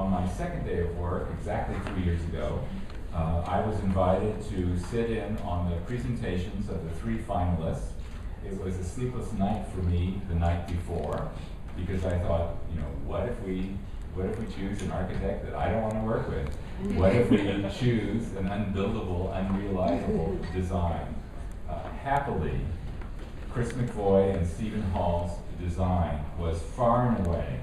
on my second day of work, exactly 3 years ago, I was invited to sit in on the presentations of the 3 finalists. It was a sleepless night for me the night before, because I thought, what if we choose an architect that I don't want to work with? What if we choose an unbuildable, unrealizable design? Happily, Chris McVoy and Stephen Hall's design was far and away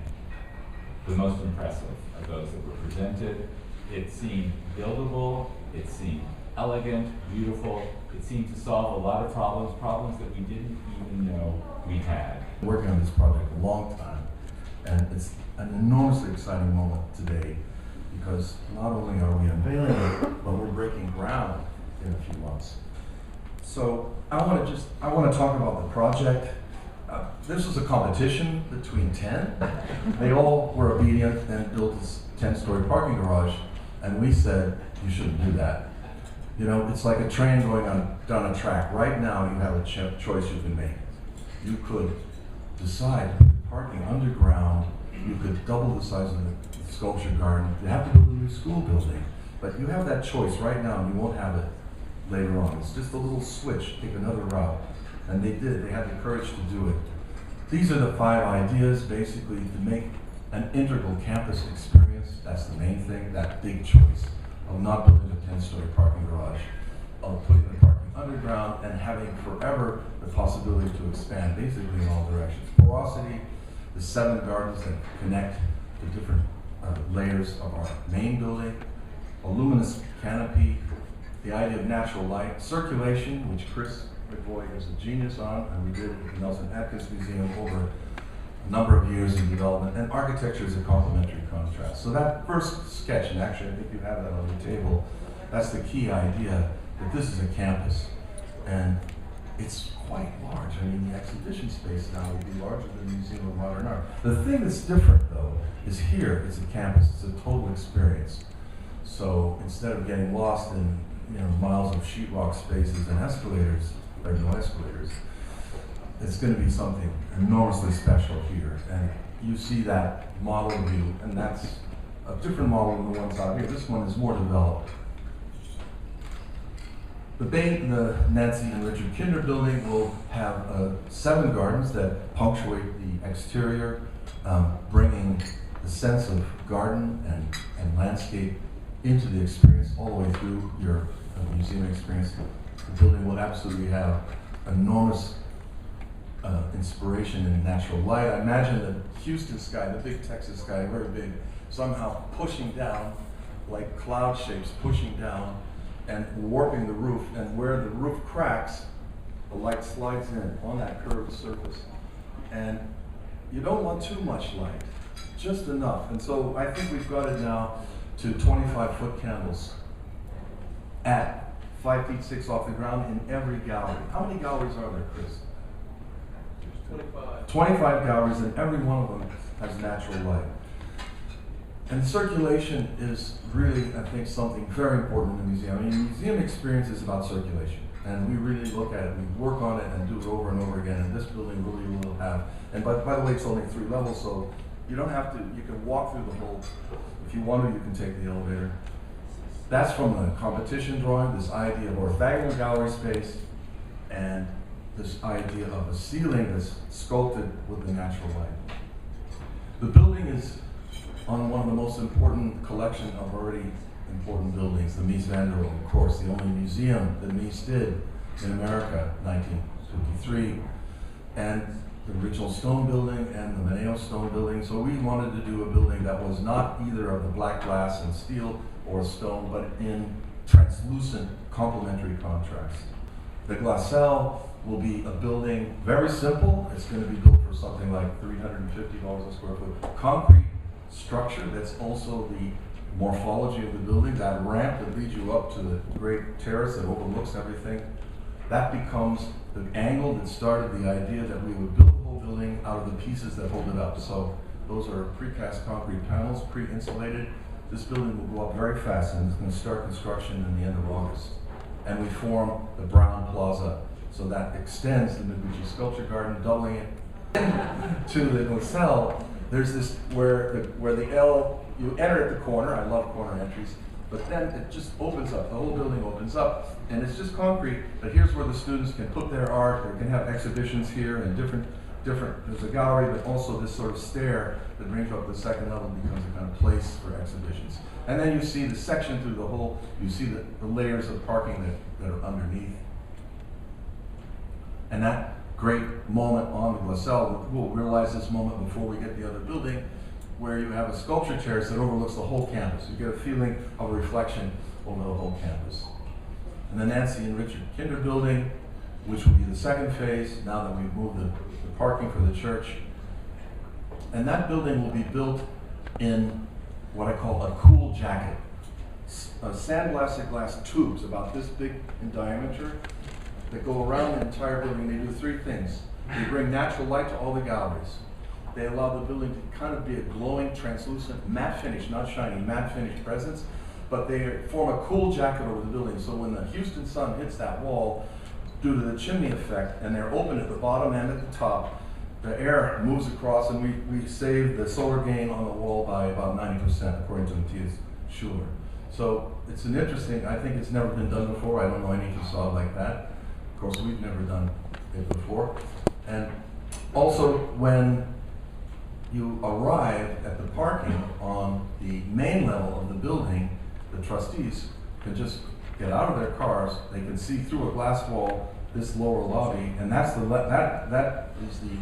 the most impressive of those that were presented. It seemed buildable, it seemed elegant, beautiful, it seemed to solve a lot of problems that we didn't even know we had. Working on this project a long time, and it's an enormously exciting moment today because not only are we unveiling it, but we're breaking ground in a few months. So I want to talk about the project. This was a competition between 10. They all were obedient and built this 10-story parking garage, and we said, you shouldn't do that. It's like a train going down a track. Right now you have a choice you can make. You could decide parking underground. You could double the size of the sculpture garden. You have to build a new school building, but you have that choice right now, and you won't have it later on. It's just a little switch, take another route. And they did, they had the courage to do it. These are the 5 ideas, basically, to make an integral campus experience. That's the main thing, that big choice of not building a 10-story parking garage, of putting the parking underground and having forever the possibility to expand basically in all directions. Porosity, the 7 gardens that connect the different layers of our main building, a luminous canopy, the idea of natural light, circulation, which Chris McVoy is a genius on, and we did at the Nelson Atkins Museum over a number of years in development, and architecture is a complementary contrast. So that first sketch, and actually I think you have that on the table, that's the key idea, that this is a campus, and it's quite large. I mean, the exhibition space now will be larger than the Museum of Modern Art. The thing that's different, though, is here, it's a campus, it's a total experience. So instead of getting lost in miles of sheetrock spaces and escalators, there are no escalators, it's going to be something enormously special here. And you see that model view, and that's a different model than the ones out here. This one is more developed. The Nancy and Richard Kinder building will have 7 gardens that punctuate the exterior, bringing the sense of garden and landscape into the experience all the way through your museum experience. The building will absolutely have enormous inspiration in natural light. I imagine the Houston sky, the big Texas sky, very big, somehow pushing down, like cloud shapes pushing down and warping the roof, and where the roof cracks, the light slides in on that curved surface. And you don't want too much light, just enough. And so I think we've got it now to 25-foot candles at 5 feet 6 off the ground in every gallery. How many galleries are there, Chris? 25. 25 galleries, and every one of them has natural light. And circulation is really, I think, something very important in the museum. I mean, the museum experience is about circulation, and we really look at it, we work on it and do it over and over again, and this building really will have, and by the way, it's only 3 levels, so you don't have to, you can walk through the whole, if you want to, you can take the elevator. That's from the competition drawing, this idea of orthogonal gallery space, and this idea of a ceiling that's sculpted with the natural light. The building is on one of the most important collection of already important buildings, the Mies van der Rohe, of course, the only museum that Mies did in America, 1953, and the original stone building and the Meneo stone building. So we wanted to do a building that was not either of the black glass and steel or stone, but in translucent complementary contrast. The Glassell will be a building very simple. It's going to be built for something like $350 a square foot. Concrete structure that's also the morphology of the building, that ramp that leads you up to the great terrace that overlooks everything. That becomes the angle that started the idea that we would build the whole building out of the pieces that hold it up. So those are precast concrete panels, pre-insulated. This building will go up very fast, and it's going to start construction in the end of August. And we form the Brown Plaza, so that extends the Noguchi Sculpture Garden, doubling it to the Glassell. there's this, where the L, you enter at the corner, I love corner entries, but then it just opens up, the whole building opens up, and it's just concrete, but here's where the students can put their art, they can have exhibitions here, and different, there's a gallery, but also this sort of stair that brings you up to the second level, becomes a kind of place for exhibitions. And then you see the section through the whole, you see the layers of parking that are underneath. And that great moment on the Glassell, we'll realize this moment before we get the other building, where you have a sculpture terrace that overlooks the whole campus. You get a feeling of a reflection over the whole campus. And the Nancy and Richard Kinder building, which will be the second phase, now that we've moved the parking for the church. And that building will be built in what I call a cool jacket. Sandblasted glass tubes about this big in diameter that go around the entire building. They do three things. They bring natural light to all the galleries. They allow the building to kind of be a glowing, translucent, matte finish, not shiny, matte finish presence, but they form a cool jacket over the building. So when the Houston sun hits that wall, due to the chimney effect, and they're open at the bottom and at the top, the air moves across, and we save the solar gain on the wall by about 90%, according to Matthias Schuler. So it's an interesting, I think it's never been done before. I don't know any facade like that. Of course, we've never done it before. And also, when you arrive at the parking on the main level of the building, the trustees can just get out of their cars. They can see through a glass wall this lower lobby, and that's that is the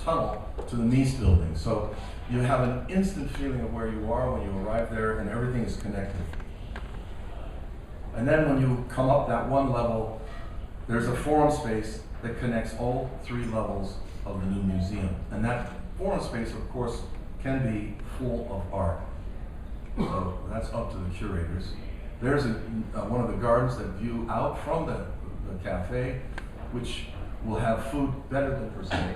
tunnel to the Mies building. So you have an instant feeling of where you are when you arrive there, and everything is connected. And then when you come up that one level, there's a forum space that connects all three levels of the new museum. And that forum space, of course, can be full of art. So that's up to the curators. There's one of the gardens that view out from the cafe, which will have food better than Persei.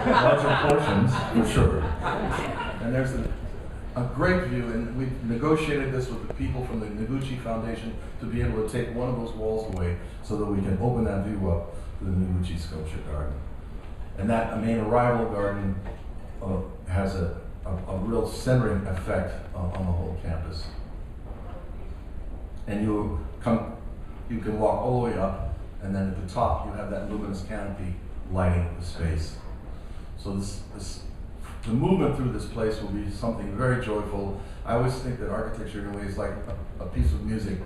Larger portions, for sure. And there's a great view, and we've negotiated this with the people from the Noguchi Foundation to be able to take one of those walls away so that we can open that view up to the Noguchi Sculpture Garden. And that main arrival garden has a real centering effect on the whole campus. And you can walk all the way up, and then at the top you have that luminous canopy lighting the space. So the movement through this place will be something very joyful. I always think that architecture in a way is like a piece of music.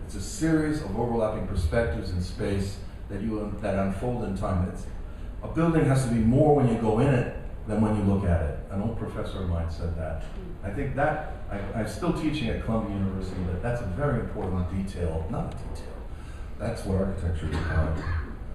It's a series of overlapping perspectives in space that unfold in time. A building has to be more when you go in it than when you look at it. An old professor of mine said that. I think that, I'm still teaching at Columbia University, but that's a very important detail, not a detail. That's what architecture is about.